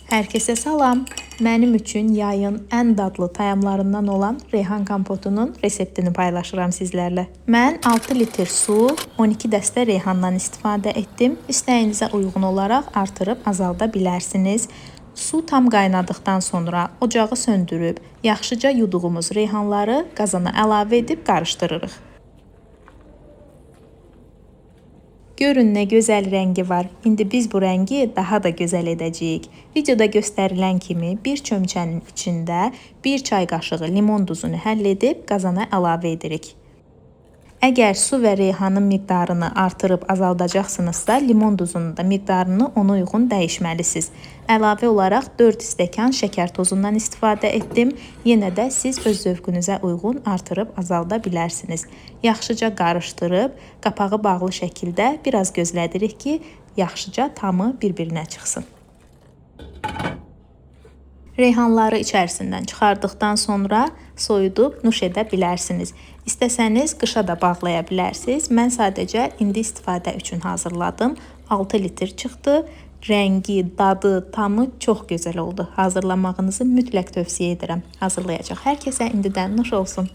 Hər kəsə salam. Mənim üçün yayın ən dadlı tayamlarından olan reyhan kompotunun reseptini paylaşıram sizlərlə. Mən 6 litr su, 12 dəstə reyhandan istifadə etdim. İstəyinizə uyğun olaraq artırıb azalda bilərsiniz. Su tam qaynadıqdan sonra ocağı söndürüb, yaxşıca yuduğumuz reyhanları qazana əlavə edib qarışdırırıq. Görün nə gözəl rəngi var. İndi biz bu rəngi daha da gözəl edəcəyik. Videoda göstərilən kimi bir çömçənin içində 1 çay qaşığı limon duzunu həll edib qazana əlavə edirik. Əgər su və reyhanın miqdarını artırıb azaldacaqsınızsa, limon duzunun da miqdarını ona uyğun dəyişməlisiniz. Əlavə olaraq 4 stəkan şəkər tozundan istifadə etdim. Yenə də siz öz zövqünüzə uyğun artırıb azalda bilərsiniz. Yaxşıca qarışdırıb, qapağı bağlı şəkildə biraz gözlədirik ki, yaxşıca tamı bir-birinə çıxsın. Reyhanları içərisindən çıxardıqdan sonra soyudub nuş edə bilərsiniz. İstəsəniz qışa da bağlaya bilərsiniz. Mən sadəcə indi istifadə üçün hazırladım. 6 litr çıxdı. Rəngi, dadı, tamı çox gözəl oldu. Hazırlamağınızı mütləq tövsiyə edirəm. Hazırlayacaq hər kəsə indidən nuş olsun.